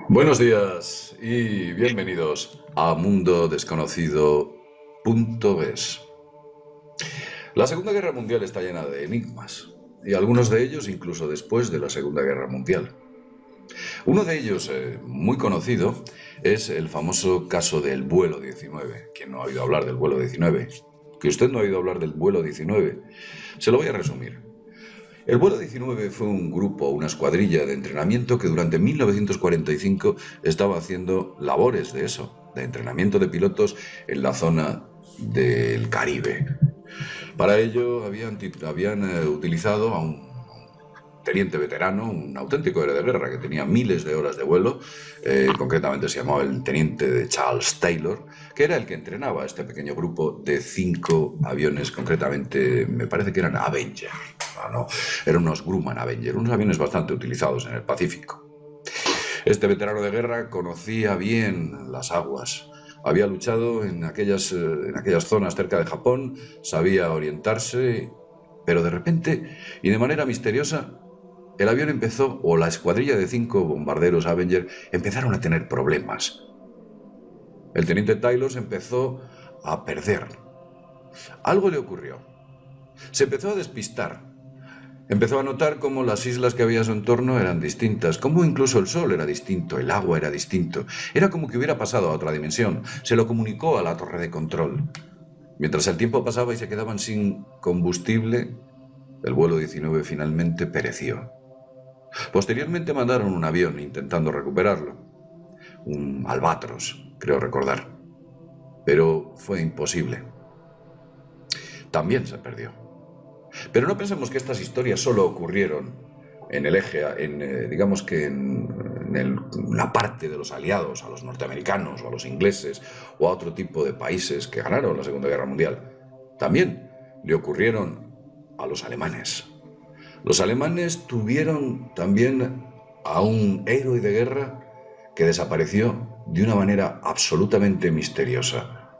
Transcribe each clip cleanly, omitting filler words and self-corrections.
Buenos días y bienvenidos a mundodesconocido.es. La Segunda Guerra Mundial está llena de enigmas, y algunos de ellos incluso después de la Segunda Guerra Mundial. Uno de ellos, muy conocido, es el famoso caso del vuelo 19. ¿Quién no ha oído hablar del vuelo 19? ¿Que usted no ha oído hablar del vuelo 19? Se lo voy a resumir. El vuelo 19 fue un grupo, una escuadrilla de entrenamiento que durante 1945 estaba haciendo labores de eso, de entrenamiento de pilotos en la zona del Caribe. Para ello habían utilizado a un teniente veterano, un auténtico héroe de guerra que tenía miles de horas de vuelo, concretamente se llamaba el teniente de Charles Taylor, que era el que entrenaba a este pequeño grupo de 5 aviones, concretamente me parece que eran Avenger, no, eran unos Grumman Avenger, unos aviones bastante utilizados en el Pacífico. Este veterano de guerra conocía bien las aguas, había luchado en aquellas zonas cerca de Japón, sabía orientarse, pero de repente y de manera misteriosa el avión empezó, o la escuadrilla de 5 bombarderos Avenger empezaron a tener problemas. El teniente Taylor se empezó a perder. Algo le ocurrió. Se empezó a despistar. Empezó a notar cómo las islas que había a su entorno eran distintas, cómo incluso el sol era distinto, el agua era distinto. Era como que hubiera pasado a otra dimensión. Se lo comunicó a la torre de control. Mientras el tiempo pasaba y se quedaban sin combustible, el vuelo 19 finalmente pereció. Posteriormente mandaron un avión intentando recuperarlo, un Albatros, creo recordar, pero fue imposible. También se perdió. Pero no pensemos que estas historias solo ocurrieron en el eje, digamos que en la parte de los aliados, a los norteamericanos o a los ingleses o a otro tipo de países que ganaron la Segunda Guerra Mundial. También le ocurrieron a los alemanes. Los alemanes tuvieron también a un héroe de guerra que desapareció de una manera absolutamente misteriosa.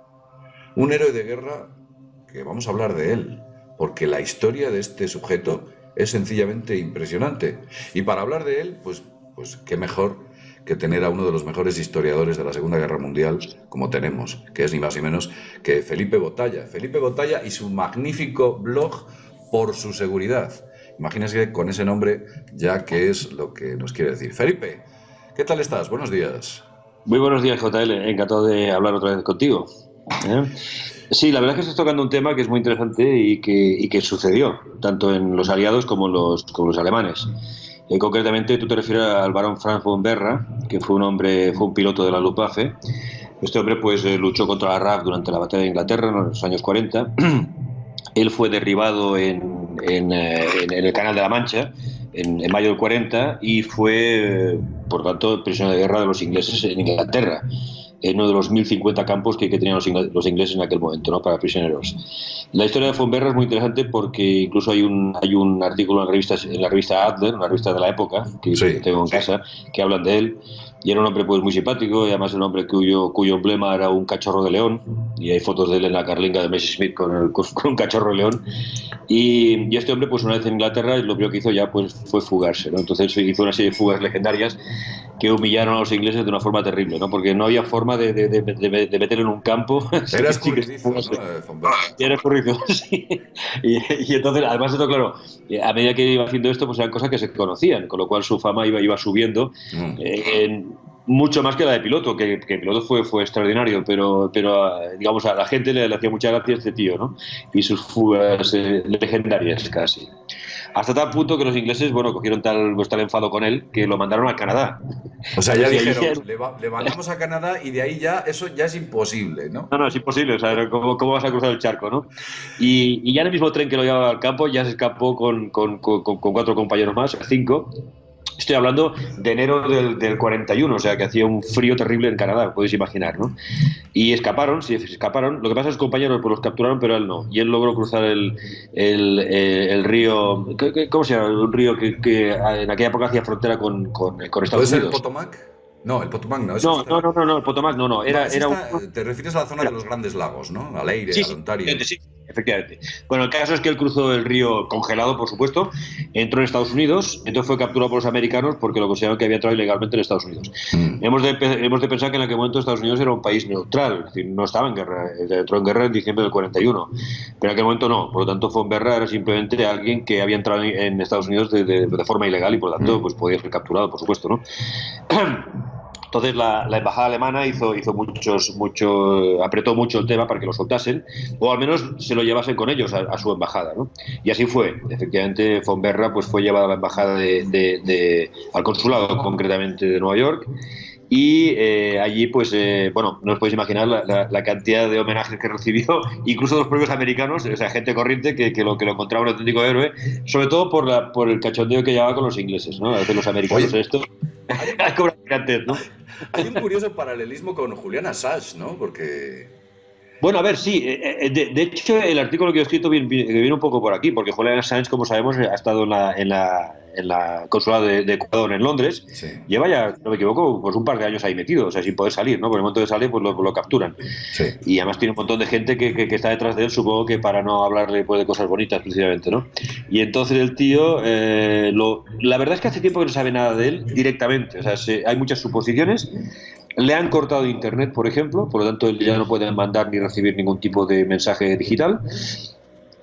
Un héroe de guerra que vamos a hablar de él, porque la historia de este sujeto es sencillamente impresionante. Y para hablar de él, pues qué mejor que tener a uno de los mejores historiadores de la Segunda Guerra Mundial, como tenemos, que es ni más ni menos que Felipe Botalla. Felipe Botalla y su magnífico blog Por su seguridad. Imagínense con ese nombre ya qué es lo que nos quiere decir. Felipe, ¿qué tal estás? Buenos días. Muy buenos días, JL. Encantado de hablar otra vez contigo. ¿Eh? Sí, la verdad es que estás tocando un tema que es muy interesante y que sucedió, tanto en los aliados como en los alemanes. Concretamente, tú te refieres al barón Franz von Berra, que fue un piloto de la Luftwaffe. Este hombre pues luchó contra la RAF durante la batalla de Inglaterra en los años 40. Él fue derribado en el Canal de la Mancha en mayo del 40 y fue, por tanto, prisionero de guerra de los ingleses en Inglaterra, en uno de los 1050 campos que tenían los ingleses en aquel momento, ¿no?, para prisioneros. La historia de Fonberra es muy interesante porque incluso hay un artículo en la revista Adler, una revista de la época, que Sí. tengo en casa, que hablan de él. Y era un hombre pues muy simpático, y además un hombre cuyo emblema era un cachorro de león, y hay fotos de él en la carlinga de Messerschmitt con un cachorro de león. Y este hombre, pues una vez en Inglaterra, lo primero que hizo ya pues fue fugarse, ¿no? Entonces hizo una serie de fugas legendarias que humillaron a los ingleses de una forma terrible, ¿no? Porque no había forma de meterlo en un campo. Era escurridizo, ¿no? Von Berra. Era escurridizo, sí. Y entonces, además de todo, claro, a medida que iba haciendo esto, pues eran cosas que se conocían, con lo cual su fama iba subiendo. Mucho más que la de piloto, que piloto fue extraordinario, pero digamos, a la gente le hacía mucha gracia este tío, ¿no? Y sus fugas legendarias casi. Hasta tal punto que los ingleses, bueno, cogieron tal enfado con él que lo mandaron a Canadá. O sea, ya Entonces, dijeron, le mandamos a Canadá y de ahí ya, eso ya es imposible, ¿no? no, es imposible, o sea, ¿cómo vas a cruzar el charco, no? Y ya en el mismo tren que lo llevaba al campo, ya se escapó con 4 compañeros más, 5. Estoy hablando de enero del 41, o sea que hacía un frío terrible en Canadá, podéis imaginar, ¿no? Y escaparon, sí, escaparon. Lo que pasa es que los compañeros pues los capturaron, pero él no. Y él logró cruzar el río, ¿cómo se llama? Un río que en aquella época hacía frontera con ¿Puede Estados ser el Unidos. Potomac? No, el Potomac no, ese No, está... no, el Potomac no, No, era ese un... está... Te refieres a la zona de los Grandes Lagos, ¿no? Al Eire, Sí, al sí, Ontario. sí, efectivamente. Bueno, el caso es que él cruzó el río congelado, por supuesto, entró en Estados Unidos, entonces fue capturado por los americanos porque lo consideraron que había entrado ilegalmente en Estados Unidos. Hemos de pensar que en aquel momento Estados Unidos era un país neutral, es decir, no estaba en guerra, entró en guerra en diciembre del 41, pero en aquel momento no, por lo tanto Fonberra era simplemente alguien que había entrado en Estados Unidos de forma ilegal y por lo tanto pues podía ser capturado, por supuesto, ¿no? Entonces la embajada alemana apretó mucho el tema para que lo soltasen, o al menos se lo llevasen con ellos a su embajada, ¿no? Y así fue. Efectivamente, Fonberra pues fue llevado a la embajada al consulado, concretamente de Nueva York, y allí pues bueno, no os podéis imaginar la cantidad de homenajes que recibió, incluso de los propios americanos, o sea, gente corriente que lo encontraba un auténtico héroe, sobre todo por el cachondeo que llevaba con los ingleses, ¿no? A veces los americanos esto cobran gigantes, ¿no? Hay un curioso paralelismo con Julian Assange, ¿no? Porque... Bueno, a ver, sí. De hecho, el artículo que he escrito viene un poco por aquí, porque Julian Assange, como sabemos, ha estado en la consulado de Ecuador en Londres. Sí. Lleva ya, no me equivoco, pues un par de años ahí metido, o sea, sin poder salir, ¿no? Por el momento de salir, pues lo capturan. Sí. Y además tiene un montón de gente que está detrás de él, supongo que para no hablarle pues, de cosas bonitas, precisamente, ¿no? Y entonces el tío, la verdad es que hace tiempo que no sabe nada de él directamente, o sea, hay muchas suposiciones. Le han cortado internet, por ejemplo, por lo tanto él ya no puede mandar ni recibir ningún tipo de mensaje digital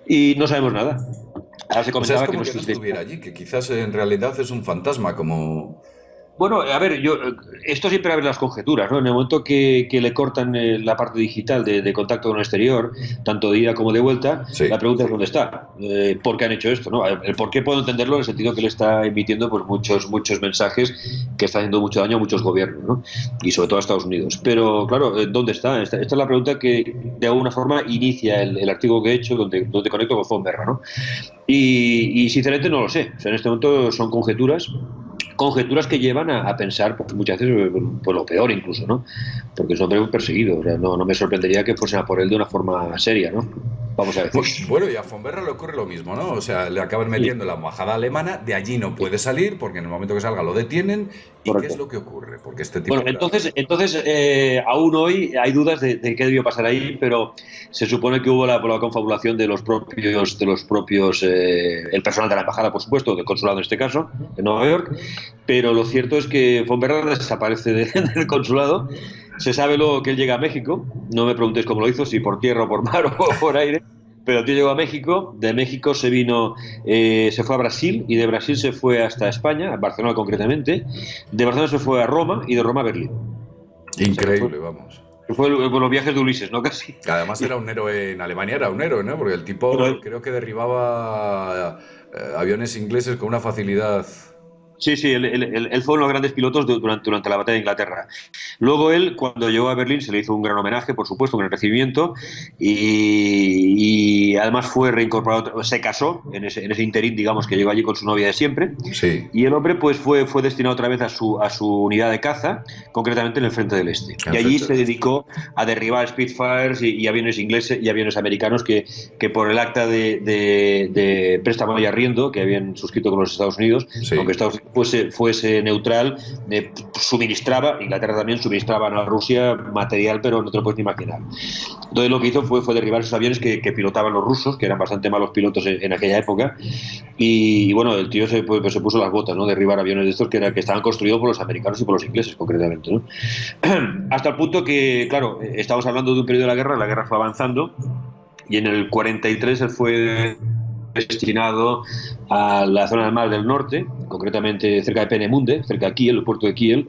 y no sabemos nada. Ahora se comentaba o sea, es como que no estuviera allí, que quizás en realidad es un fantasma, como... Bueno, a ver, esto siempre abre las conjeturas, ¿no? En el momento que le cortan la parte digital de contacto con el exterior, tanto de ida como de vuelta, sí. La pregunta es dónde está, por qué han hecho esto, ¿no? El por qué puedo entenderlo en el sentido que le está emitiendo pues, muchos mensajes que está haciendo mucho daño a muchos gobiernos, ¿no? Y sobre todo a Estados Unidos. Pero, claro, ¿dónde está? Esta es la pregunta que de alguna forma inicia el artículo que he hecho donde conecto con Fonberra, ¿no? Y sinceramente no lo sé. O sea, en este momento son conjeturas que llevan a pensar pues, muchas veces pues, lo peor incluso, ¿no? Porque es un hombre muy perseguido, o sea, no me sorprendería que fuesen a por él de una forma seria, ¿no? Vamos a decir. Pues, bueno, y a Fonberra le ocurre lo mismo, ¿no? O sea, le acaban metiendo en la embajada alemana, de allí no puede salir porque en el momento que salga lo detienen. ¿Y Correcto. qué es lo que ocurre? Porque este tipo bueno, entonces aún hoy hay dudas de qué debió pasar ahí, pero se supone que hubo la confabulación de los propios el personal de la embajada, por supuesto, del consulado en este caso, en Nueva York, pero lo cierto es que Fonberra desaparece del consulado. Se sabe luego que él llega a México, no me preguntéis cómo lo hizo, si por tierra o por mar o por aire, pero el tío llegó a México, de México se fue a Brasil y de Brasil se fue hasta España, a Barcelona concretamente, de Barcelona se fue a Roma y de Roma a Berlín. Increíble, vamos. Fue los viajes de Ulises, ¿no? Casi. Además era un héroe en Alemania, era un héroe, ¿no? Porque el tipo creo que derribaba aviones ingleses con una facilidad... Sí, él fue uno de los grandes pilotos durante la batalla de Inglaterra. Luego él, cuando llegó a Berlín, se le hizo un gran homenaje, por supuesto, un gran recibimiento, y además fue reincorporado, se casó en ese interín, digamos, que llegó allí con su novia de siempre, sí. Y el hombre pues fue destinado otra vez a su unidad de caza, concretamente en el Frente del Este. Y allí se dedicó a derribar Spitfires y aviones ingleses y aviones americanos que por el acta de préstamo y arriendo que habían suscrito con los Estados Unidos, sí. Aunque Estados Unidos fuese neutral, Inglaterra también suministraba a Rusia material, pero no te lo puedes ni imaginar. Entonces lo que hizo fue derribar esos aviones que pilotaban los rusos, que eran bastante malos pilotos en aquella época, y bueno, el tío se puso las botas, ¿no? Derribar aviones de estos que estaban construidos por los americanos y por los ingleses, concretamente, ¿no? Hasta el punto que, claro, estamos hablando de un periodo de la guerra fue avanzando, y en el 43 él fue destinado a la zona del Mar del Norte, concretamente cerca de Peenemünde, cerca de Kiel, el puerto de Kiel,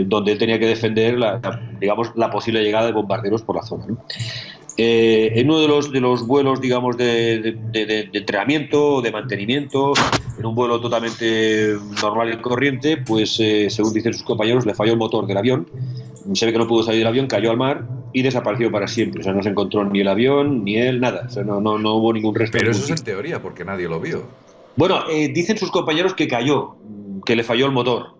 donde él tenía que defender la posible llegada de bombarderos por la zona, ¿no? En uno de los vuelos, digamos, de entrenamiento, de mantenimiento, en un vuelo totalmente normal y corriente, pues según dicen sus compañeros, le falló el motor del avión. Se ve que no pudo salir del avión, cayó al mar y desapareció para siempre. O sea, no se encontró ni el avión, ni él, nada. O sea, no hubo ningún resto. Pero eso es en teoría, porque nadie lo vio. Bueno, dicen sus compañeros que cayó, que le falló el motor.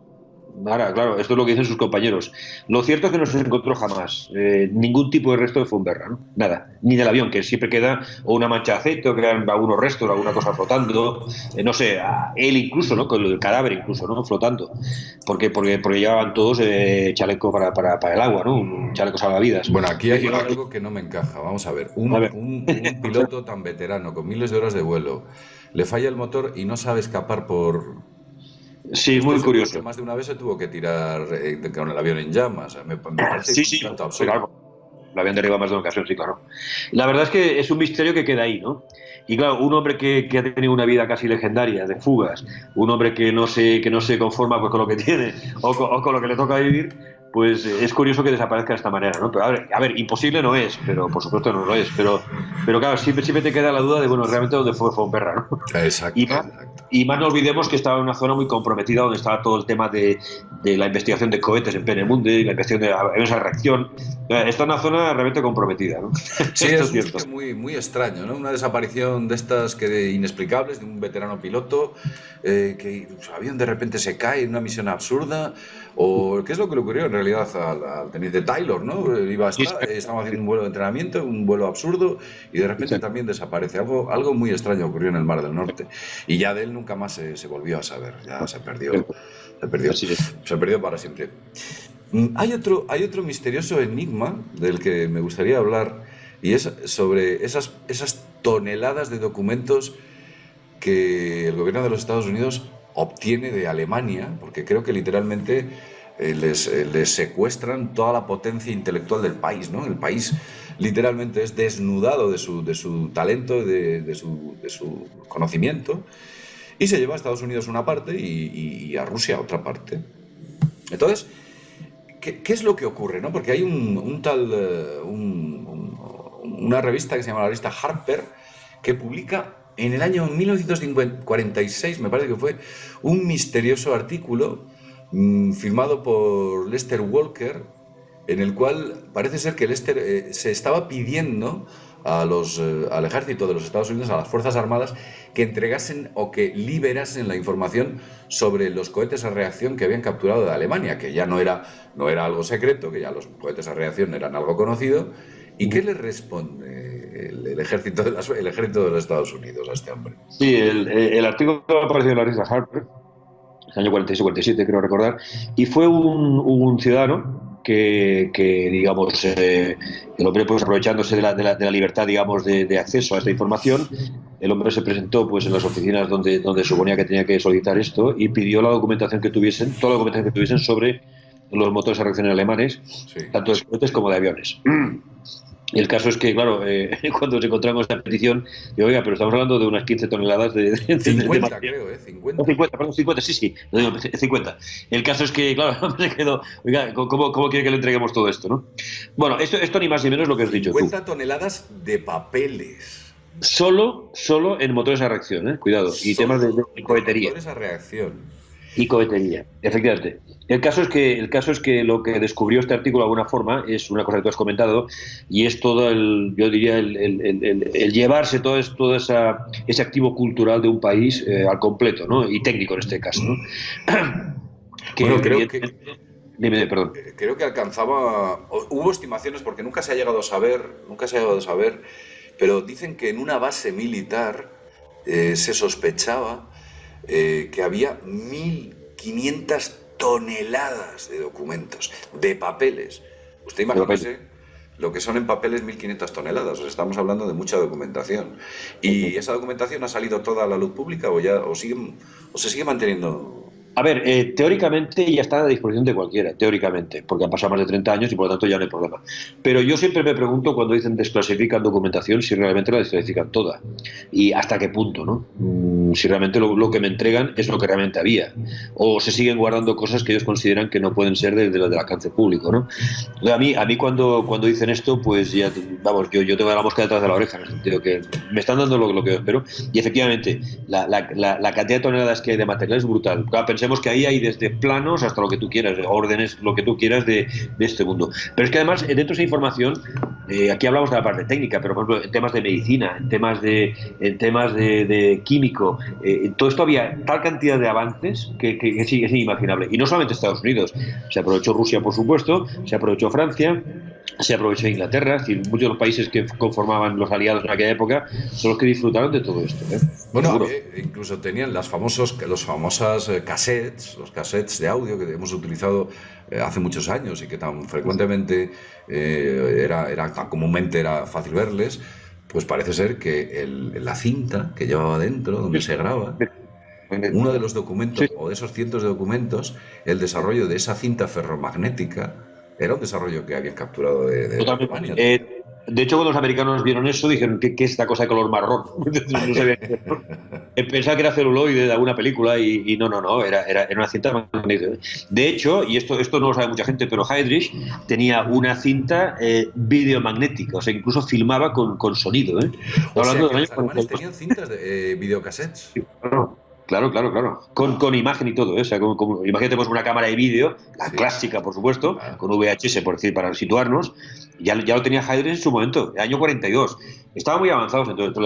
ahora, claro, esto es lo que dicen sus compañeros. Lo cierto es que no se encontró jamás ningún tipo de resto de Fonberra, ¿no? Nada, ni del avión, que siempre queda o una mancha de aceite, o quedan algunos restos, alguna cosa flotando, no sé, él incluso, ¿no? Con el cadáver incluso, ¿no? Flotando, porque llevaban todos chaleco para el agua, ¿no? Un chaleco salvavidas. Bueno, aquí hay algo que no me encaja. Vamos a ver, un piloto tan veterano, con miles de horas de vuelo, le falla el motor y no sabe escapar por... Sí, muy curioso. Más de una vez se tuvo que tirar con el avión en llamas. Me parece Sí, un tanto absurdo. claro. Lo habían derribado más de una ocasión, sí, claro. La verdad es que es un misterio que queda ahí, ¿no? Y claro, un hombre que ha tenido una vida casi legendaria, de fugas, un hombre que no se conforma pues, con lo que tiene o con lo que le toca vivir, pues es curioso que desaparezca de esta manera, ¿no? Pero a ver, imposible no es, pero por supuesto no lo es. Pero claro, siempre te queda la duda de, bueno, realmente dónde fue Fonberra, ¿no? Exacto. Y más no olvidemos que estaba en una zona muy comprometida donde estaba todo el tema de la investigación de cohetes en Peenemünde y la investigación de esa reacción. Está en una zona realmente comprometida, ¿no? Sí, es un sitio muy extraño, ¿no? Una desaparición de estas inexplicables de un veterano piloto, que su avión de repente se cae en una misión absurda. ¿O qué es lo que le ocurrió en realidad al teniente Taylor, ¿no? Estaba haciendo un vuelo de entrenamiento, un vuelo absurdo, y de repente también desaparece. Algo muy extraño ocurrió en el Mar del Norte. Y ya de él nunca más se volvió a saber. Ya se perdió para siempre. Hay otro misterioso enigma del que me gustaría hablar, y es sobre esas toneladas de documentos que el gobierno de los Estados Unidos obtiene de Alemania, porque creo que literalmente les secuestran toda la potencia intelectual del país, ¿no? El país literalmente es desnudado de su talento, de su conocimiento, y se lleva a Estados Unidos una parte y a Rusia otra parte. Entonces, ¿qué es lo que ocurre, no? Porque hay una revista que se llama la revista Harper, que publica en el año 1946, me parece que fue, un misterioso artículo firmado por Lester Walker, en el cual parece ser que Lester se estaba pidiendo al ejército de los Estados Unidos, a las Fuerzas Armadas, que entregasen o que liberasen la información sobre los cohetes a reacción que habían capturado de Alemania, que ya no era algo secreto, que ya los cohetes a reacción eran algo conocido. ¿Y qué le responde el ejército de los Estados Unidos a este hombre? Sí, el artículo apareció en la revista Harper, en el año 46-47, creo recordar, y fue un ciudadano que digamos, el hombre, pues aprovechándose de la libertad, digamos, de acceso a esta información, el hombre se presentó pues en las oficinas donde suponía que tenía que solicitar esto y pidió la documentación que tuviesen, toda la documentación que tuviesen sobre los motores a reacción alemanes, sí, tanto de cohetes como de aviones. Y el caso es que, claro, cuando nos encontramos esta petición, digo, oiga, pero estamos hablando de unas 15 toneladas de 50, creo, 50. No, 50, perdón, 50, sí, no digo 50. El caso es que, claro, me quedo, oiga, ¿cómo quiere que le entreguemos todo esto, no? Bueno, esto ni más ni menos es lo que has dicho 50 tú. toneladas de papeles. Solo en motores a reacción, cuidado. Y temas de cohetería. Motores a reacción. Y cohetería, efectivamente. El caso es que lo que descubrió este artículo de alguna forma es una cosa que tú has comentado, y es todo el llevarse todo ese activo cultural de un país al completo, ¿no? Y técnico en este caso, ¿no? Bueno, Dime, perdón. Creo que alcanzaba... Hubo estimaciones, porque nunca se ha llegado a saber, pero dicen que en una base militar se sospechaba que había 1.500 toneladas de documentos, de papeles. Usted imagínese lo que son en papeles 1.500 toneladas. O sea, estamos hablando de mucha documentación. ¿Y esa documentación ha salido toda a la luz pública o se sigue manteniendo? A ver, teóricamente ya está a disposición de cualquiera, teóricamente, porque han pasado más de 30 años y por lo tanto ya no hay problema. Pero yo siempre me pregunto cuando dicen desclasifican documentación si realmente la desclasifican toda y hasta qué punto, ¿no? Si realmente lo que me entregan es lo que realmente había, o se siguen guardando cosas que ellos consideran que no pueden ser del alcance público, ¿no? A mí cuando dicen esto, pues ya, vamos, yo tengo la mosca detrás de la oreja, en el sentido que me están dando lo que yo espero, y efectivamente la cantidad de toneladas que hay de material es brutal. Claro, pensemos que ahí hay desde planos hasta lo que tú quieras, órdenes, lo que tú quieras de este mundo. Pero es que además, dentro de esa información, aquí hablamos de la parte técnica, pero por ejemplo en temas de medicina, en temas de químico, todo esto había tal cantidad de avances que es inimaginable. Y no solamente Estados Unidos, se aprovechó Rusia, por supuesto, se aprovechó Francia, se aprovechó Inglaterra, es decir, muchos de los países que conformaban los aliados en aquella época son los que disfrutaron de todo esto. Bueno, Seguro. incluso tenían los famosas cassettes, los cassettes de audio que hemos utilizado hace muchos años y que tan frecuentemente tan comúnmente era fácil verles. Pues parece ser que la cinta que llevaba dentro, donde se graba, uno de los Sí, documentos o de esos cientos de documentos, el desarrollo de esa cinta ferromagnética, era un desarrollo que habían capturado de totalmente. Alemania también. De hecho, cuando los americanos vieron eso, dijeron, ¿qué es esta cosa de color marrón? No sabían qué era. Pensaba que era celuloide de alguna película y no, era una cinta magnética. De hecho, y esto no lo sabe mucha gente, pero Heydrich tenía una cinta videomagnética, o sea, incluso filmaba con sonido. Estoy O sea hablando que del año los alemanes 42. tenían cintas de videocassettes. Claro, claro. Con imagen y todo, ¿eh? O sea, imagínate pues una cámara de vídeo, la Sí, clásica, por supuesto, claro. con VHS, por decir, para situarnos. Ya lo tenía Heydrich en su momento, el año 42. Estaban muy avanzados, entonces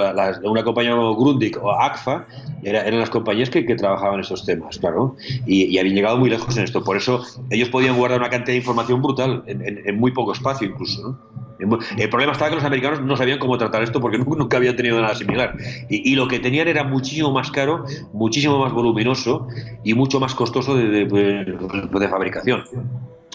una compañía como Grundig o AGFA eran las compañías que trabajaban esos temas, claro. Y habían llegado muy lejos en esto. Por eso ellos podían guardar una cantidad de información brutal en muy poco espacio incluso, ¿no? El problema estaba que los americanos no sabían cómo tratar esto porque nunca habían tenido nada similar. Y lo que tenían era muchísimo más caro, muchísimo más voluminoso y mucho más costoso de fabricación.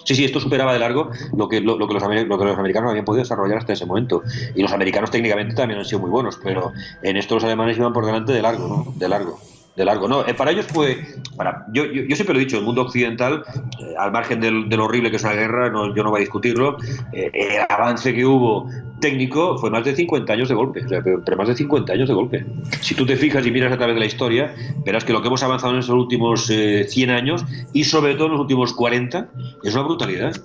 Sí, esto superaba de largo lo que los americanos habían podido desarrollar hasta ese momento. Y los americanos técnicamente también han sido muy buenos, pero en esto los alemanes iban por delante de largo, ¿no? De largo. De largo, no. Para ellos yo siempre lo he dicho, el mundo occidental, al margen de lo horrible que es una guerra, yo no voy a discutirlo, el avance que hubo técnico fue más de 50 años de golpe, o sea, pero más de 50 años de golpe. Si tú te fijas y miras a través de la historia, verás que lo que hemos avanzado en estos últimos 100 años y sobre todo en los últimos 40 es una brutalidad.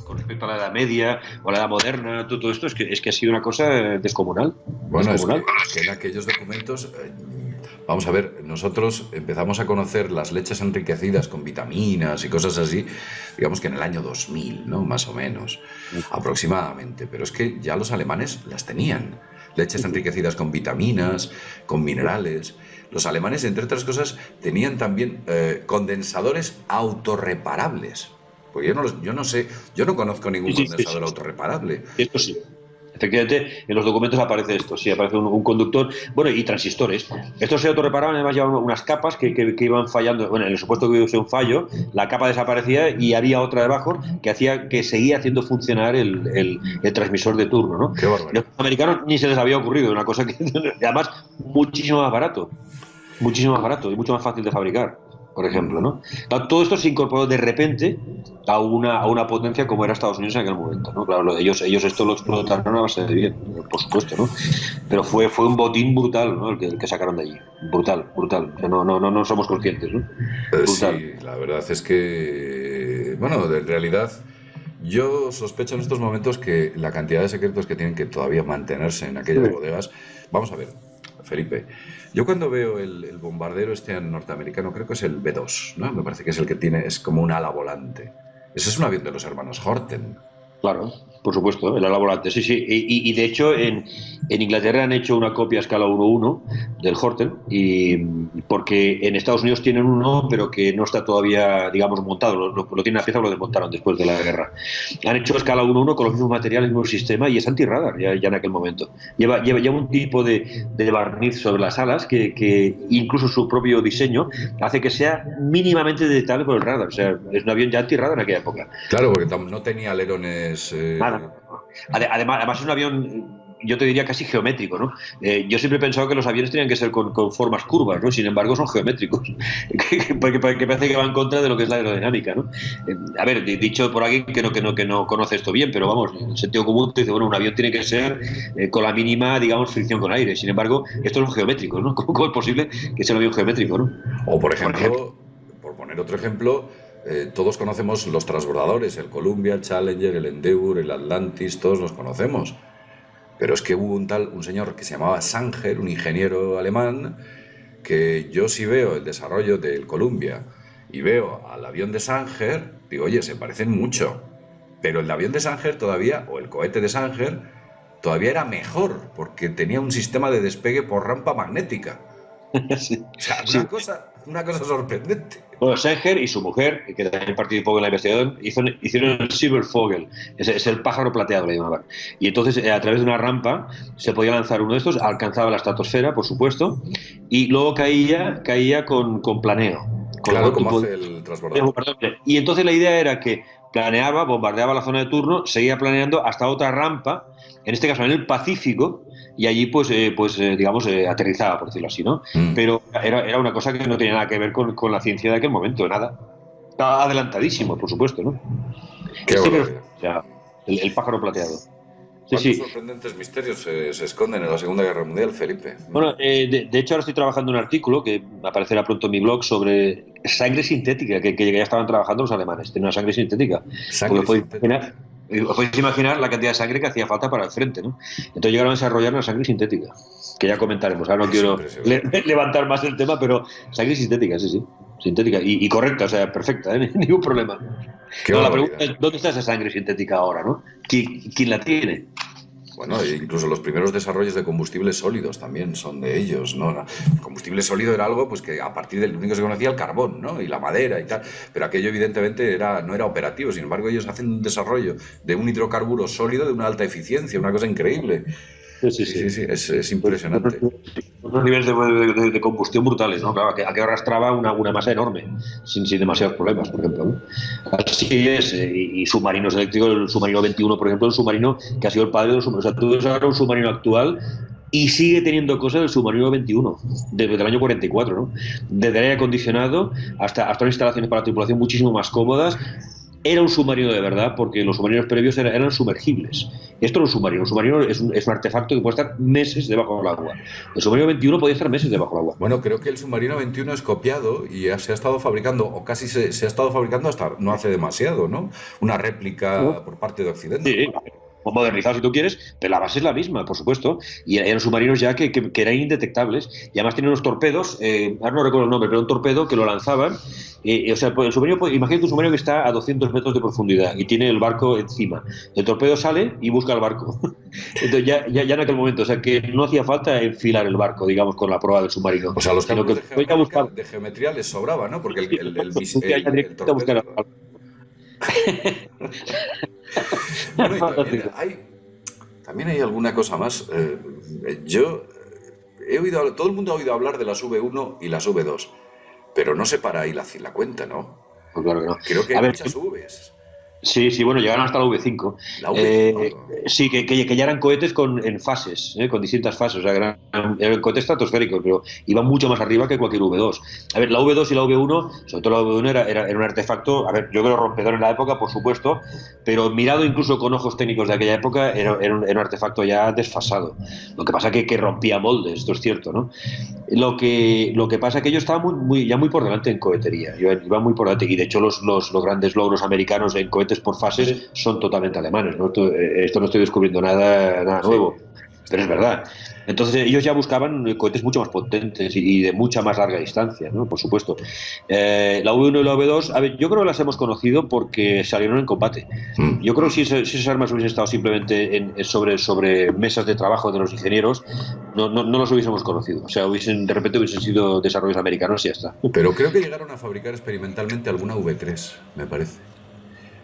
Con respecto a la Edad Media o a la Edad Moderna, todo esto es que ha sido una cosa descomunal. Bueno, Descomunal. es que en aquellos documentos, vamos a ver, nosotros empezamos a conocer las leches enriquecidas con vitaminas y cosas así, digamos que en el año 2000, ¿no? Más o menos, aproximadamente. Pero es que ya los alemanes las tenían. Leches enriquecidas con vitaminas, con minerales. Los alemanes, entre otras cosas, tenían también condensadores autorreparables. Pues yo no sé, yo no conozco ningún Sí. condensador autorreparable. Esto sí. Efectivamente, en los documentos aparece esto, sí, aparece un conductor, bueno, y transistores. Estos se autorreparaban, además llevaban unas capas que iban fallando. Bueno, en el supuesto que hubiese un fallo, la capa desaparecía y había otra debajo que seguía haciendo funcionar el transmisor de turno, ¿no? Qué Los barbaridad. americanos ni se les había ocurrido, una cosa que además muchísimo más barato y mucho más fácil de fabricar, por ejemplo, ¿no? Todo esto se incorporó de repente a una potencia como era Estados Unidos en aquel momento, ¿no? Claro, ellos esto lo explotaron a base de bien, por supuesto, ¿no? Pero fue un botín brutal, ¿no? El que sacaron de allí. Brutal. O sea, no somos conscientes, ¿no? Brutal. Sí, la verdad es que, bueno, en realidad yo sospecho en estos momentos que la cantidad de secretos que tienen que todavía mantenerse en aquellas bodegas. Vamos a ver, Felipe, yo cuando veo el bombardero este norteamericano, creo que es el B-2, ¿no? Me parece que es el que tiene, es como un ala volante. Ese es un avión de los hermanos Horten. Claro, por supuesto, el ala volante, sí. Y de hecho en Inglaterra han hecho una copia a escala 1:1 del Horten, porque en Estados Unidos tienen uno, pero que no está todavía, digamos, montado, lo tienen a pieza, lo desmontaron después de la guerra. Han hecho a escala 1:1 con los mismos materiales, el mismo sistema, y es antirradar ya en aquel momento. Lleva un tipo de barniz sobre las alas que incluso su propio diseño hace que sea mínimamente detectable por el radar. O sea, es un avión ya antirradar en aquella época. Claro, porque no tenía alerones. Nada. Además es un avión, yo te diría casi geométrico, ¿no? Yo siempre he pensado que los aviones tenían que ser con formas curvas, ¿no? Sin embargo, son geométricos, que parece que va en contra de lo que es la aerodinámica, ¿no? A ver, dicho por alguien que no conoce esto bien, pero vamos, en el sentido común te dice, bueno, un avión tiene que ser con la mínima, digamos, fricción con aire. Sin embargo, estos son geométricos, ¿no? ¿Cómo es posible que sea un avión geométrico, ¿no? O por ejemplo, por poner otro ejemplo, todos conocemos los transbordadores, el Columbia, el Challenger, el Endeavour, el Atlantis, todos los conocemos. Pero es que hubo un señor que se llamaba Sanger, un ingeniero alemán, que yo si veo el desarrollo del Columbia y veo al avión de Sanger, digo, oye, se parecen mucho. Pero el avión de Sanger todavía, o el cohete de Sanger, todavía era mejor, porque tenía un sistema de despegue por rampa magnética. Sí, O sea, sí. una cosa sorprendente. Bueno, Sanger y su mujer, que también participó en la investigación, hicieron el Silbervogel, es el pájaro plateado, le llamaban. Y entonces, a través de una rampa, se podía lanzar uno de estos, alcanzaba la estratosfera, por supuesto, y luego caía con planeo. Con lo Claro, cual tú como podías hace el transbordador. Y entonces la idea era que planeaba, bombardeaba la zona de turno, seguía planeando hasta otra rampa, en este caso en el Pacífico, y allí digamos, aterrizaba, por decirlo así, ¿no? Mm. Pero era una cosa que no tenía nada que ver con la ciencia de aquel momento, nada. Estaba adelantadísimo, por supuesto, ¿no? Qué barbaridad. O sea, el pájaro plateado. Sí, ¿Cuántos sí. sorprendentes misterios se esconden en la Segunda Guerra Mundial, Felipe? Bueno, de hecho ahora estoy trabajando en un artículo que aparecerá pronto en mi blog sobre sangre sintética, que ya estaban trabajando los alemanes, tienen una sangre sintética. Sangre sintética. Os podéis imaginar la cantidad de sangre que hacía falta para el frente, ¿no? Entonces llegaron a desarrollar una sangre sintética, que ya comentaremos. Ahora no Es quiero impresionante. levantar más el tema, pero sangre sintética, sí, sí. Sintética y correcta, o sea, perfecta, ¿eh? Ningún problema. Qué No, la barbaridad. pregunta es, ¿dónde está esa sangre sintética ahora, no? ¿Quién la tiene? Bueno, e incluso los primeros desarrollos de combustibles sólidos también son de ellos, ¿no? El combustible sólido era algo pues que a partir del único que se conocía el carbón, ¿no? Y la madera y tal, pero aquello evidentemente no era operativo, sin embargo ellos hacen un desarrollo de un hidrocarburo sólido de una alta eficiencia, una cosa increíble. Sí, Sí, es impresionante. Unos niveles de combustión brutales, ¿no? Claro, a que arrastraba una masa enorme, sin demasiados problemas, por ejemplo, ¿no? Así es, y submarinos eléctricos, el submarino 21, por ejemplo, el submarino que ha sido el padre de los submarinos. O sea, tú ves ahora un submarino actual y sigue teniendo cosas del submarino 21, desde el año 44, ¿no? Desde el aire acondicionado hasta unas instalaciones para la tripulación muchísimo más cómodas. Era un submarino de verdad, porque los submarinos previos eran sumergibles. Esto no es un submarino es un artefacto que puede estar meses debajo del agua. El submarino 21 podía estar meses debajo del agua. Bueno, creo que el submarino 21 es copiado y se ha estado fabricando, o casi se ha estado fabricando hasta no hace demasiado, ¿no? Una réplica por parte de Occidente. Sí, modernizado si tú quieres, pero la base es la misma, por supuesto. Y eran submarinos ya que eran indetectables. Y además tenían unos torpedos, ahora no recuerdo el nombre, pero un torpedo que lo lanzaban. O sea, el submarino, imagínate un submarino que está a 200 metros de profundidad y tiene el barco encima. El torpedo sale y busca el barco. Entonces ya en aquel momento, o sea, que no hacía falta enfilar el barco, digamos, con la prueba del submarino. O sea, los sino cálculos que de geometría les sobraba, ¿no? Porque el a buscar el torpedo... barco. Bueno, y también hay alguna cosa más. Yo he oído, todo el mundo ha oído hablar de las V1 y las V2, pero no se para ahí la cuenta, ¿no? Pues claro que no. Creo que A hay ver, muchas Vs. sí, bueno, llegaron hasta la V5. La V5. Sí, que ya eran cohetes en fases, con distintas fases. O sea, eran cohetes estratosféricos, pero iban mucho más arriba que cualquier V2. A ver, la V2 y la V1, sobre todo la V1 era un artefacto, a ver, yo creo rompedor en la época, por supuesto, pero mirado incluso con ojos técnicos de aquella época, era un artefacto ya desfasado. Lo que pasa que rompía moldes, esto es cierto, ¿no? Lo que pasa es que ellos estaban ya muy por delante en cohetería, iban muy por delante, y de hecho los grandes logros americanos en cohetes por fases son totalmente alemanes, ¿no? Esto no estoy descubriendo nada nuevo, pero es verdad. Entonces ellos ya buscaban cohetes mucho más potentes y de mucha más larga distancia, ¿no? Por supuesto. La V1 y la V2, a ver, yo creo que las hemos conocido porque salieron en combate. Yo creo que si esas armas hubiesen estado simplemente sobre mesas de trabajo de los ingenieros, no los hubiésemos conocido. O sea, de repente hubiesen sido desarrollos americanos y ya está. Pero creo que llegaron a fabricar experimentalmente alguna V3, me parece.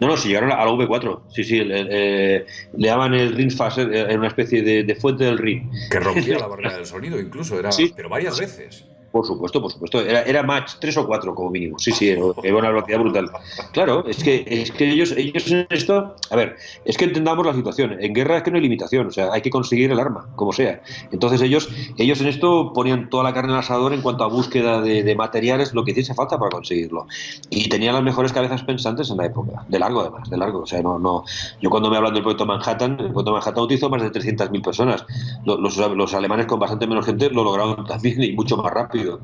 No, si llegaron a la V4. Sí, le llaman el Ringfaser, era una especie de fuente del Ring. Que rompía la barrera del sonido, incluso, Sí. pero varias veces. Por supuesto. Era Mach 3 o 4 como mínimo. Sí, era una velocidad brutal. Claro, es que ellos en esto... A ver, es que entendamos la situación. En guerra es que no hay limitación, o sea, hay que conseguir el arma, como sea. Entonces ellos en esto ponían toda la carne al asador en cuanto a búsqueda de materiales, lo que hiciese falta para conseguirlo. Y tenían las mejores cabezas pensantes en la época. De largo, además, de largo. O sea, no... Yo cuando me hablan del proyecto Manhattan, el proyecto Manhattan utilizó más de 300.000 personas. Los alemanes con bastante menos gente lo lograron también y mucho más rápido. rápido.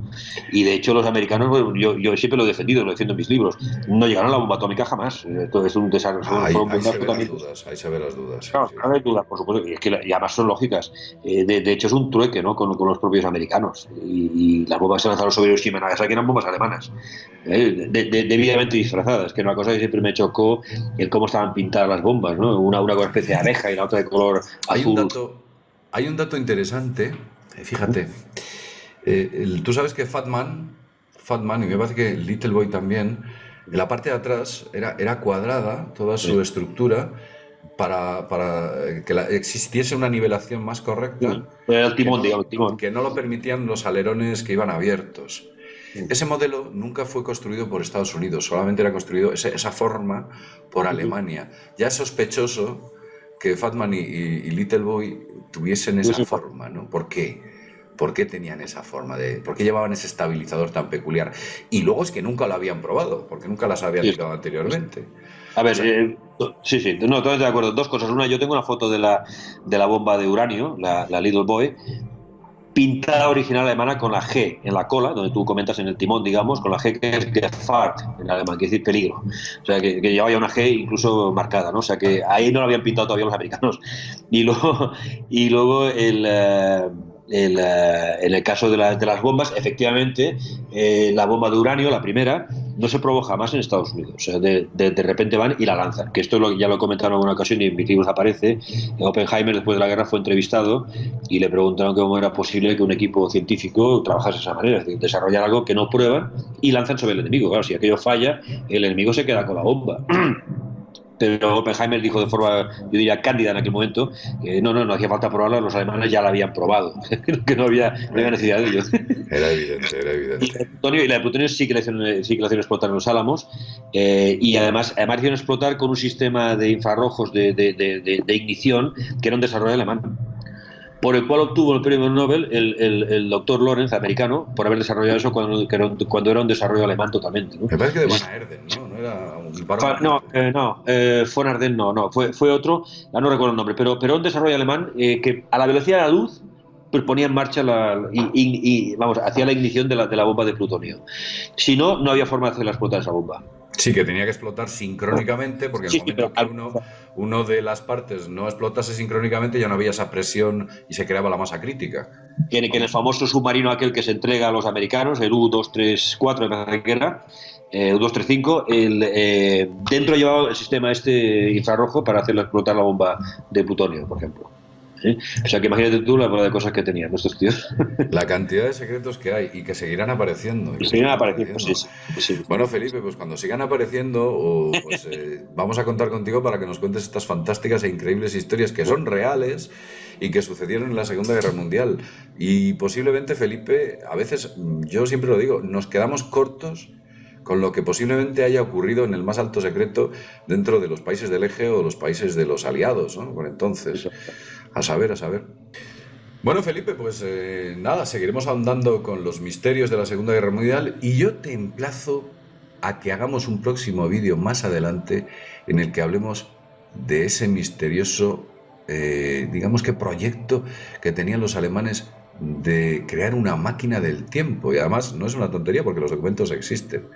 Y de hecho los americanos, bueno, yo siempre lo he defendido, lo defiendo en mis libros, no llegaron a la bomba atómica jamás. Esto es un desarrollo. Ahí se ven las dudas, ahí se ven las dudas. Sí, Claro, sí. no hay duda, por supuesto, y además son lógicas. De hecho, es un trueque, ¿no? con los propios americanos. Y las bombas que se lanzaron sobre Hiroshima y Nagasaki eran bombas alemanas, debidamente disfrazadas, que es una cosa que siempre me chocó, el cómo estaban pintadas las bombas, ¿no? Una con una especie de abeja y la otra de color azul. Hay un dato interesante, fíjate. Tú sabes que Fat Man, y me parece que Little Boy también, en la parte de atrás era cuadrada toda su estructura para que existiese una nivelación más correcta, Era el timón, digamos, el timón. que no lo permitían los alerones que iban abiertos. Ese modelo nunca fue construido por Estados Unidos, solamente era construido esa forma por Alemania. Ya es sospechoso que Fatman y Little Boy tuviesen esa forma, ¿no? ¿Por qué? ¿Por qué tenían esa forma? ¿Por qué llevaban ese estabilizador tan peculiar? Y luego es que nunca lo habían probado, porque nunca las habían tirado anteriormente. A ver, O sea, sí, no, totalmente de acuerdo. Dos cosas. Una, yo tengo una foto de la bomba de uranio, la Little Boy, pintada original alemana con la G en la cola, donde tú comentas en el timón, digamos, con la G que es Gefahr en alemán, quiere decir peligro. O sea, que llevaba ya una G incluso marcada, ¿no? O sea, que ahí no lo habían pintado todavía los americanos. Y luego en el caso de las bombas, efectivamente, la bomba de uranio, la primera, no se probó jamás en Estados Unidos. O sea, de repente van y la lanzan. Que esto ya lo comentaron en alguna ocasión y en mis libros aparece. Oppenheimer, después de la guerra, fue entrevistado y le preguntaron cómo era posible que un equipo científico trabajase de esa manera, es decir, desarrollar algo que no prueban y lanzan sobre el enemigo. Claro, si aquello falla, el enemigo se queda con la bomba. Pero Oppenheimer dijo de forma, yo diría, cándida en aquel momento, que no hacía falta probarla, los alemanes ya la habían probado, que no había necesidad de ello. Era evidente. Y la de plutonio sí que la hicieron explotar en los Álamos, y además hicieron explotar con un sistema de infrarrojos de ignición que era un desarrollo alemán, por el cual obtuvo el premio Nobel el doctor Lorenz, americano, por haber desarrollado eso cuando era un desarrollo alemán totalmente, ¿no? Me parece que de Van Aerden, ¿no? No era un varón. Von Arden no, fue otro, no recuerdo el nombre, pero un desarrollo alemán que a la velocidad de la luz pues ponía en marcha hacía la ignición de la bomba de plutonio. Si no, no había forma de hacerla explotar esa bomba. Sí, que tenía que explotar sincrónicamente, porque en el momento que uno de las partes no explotase sincrónicamente ya no había esa presión y se creaba la masa crítica. Que en el famoso submarino aquel que se entrega a los americanos, el U-234, me parece que era, U-235, dentro llevaba el sistema infrarrojo para hacerla explotar la bomba de plutonio, por ejemplo. O sea que imagínate tú la bola de cosas que tenían estos tíos. La cantidad de secretos que hay y que seguirán apareciendo. Sí. Bueno, Felipe, pues cuando sigan apareciendo, vamos a contar contigo para que nos cuentes estas fantásticas e increíbles historias que son reales y que sucedieron en la Segunda Guerra Mundial. Y posiblemente, Felipe, a veces, yo siempre lo digo, nos quedamos cortos con lo que posiblemente haya ocurrido en el más alto secreto dentro de los países del eje o los países de los aliados, ¿no? Por entonces, a saber. Bueno, Felipe, pues nada, seguiremos ahondando con los misterios de la Segunda Guerra Mundial y yo te emplazo a que hagamos un próximo vídeo más adelante en el que hablemos de ese misterioso, digamos que proyecto que tenían los alemanes de crear una máquina del tiempo. Y además no es una tontería porque los documentos existen.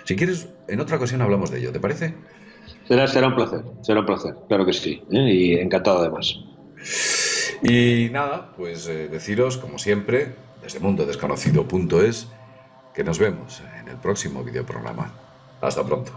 Si quieres, en otra ocasión hablamos de ello, ¿te parece? Será un placer, claro que sí, y encantado además. Y nada, pues deciros, como siempre, desde mundodesconocido.es, que nos vemos en el próximo videoprograma. Hasta pronto.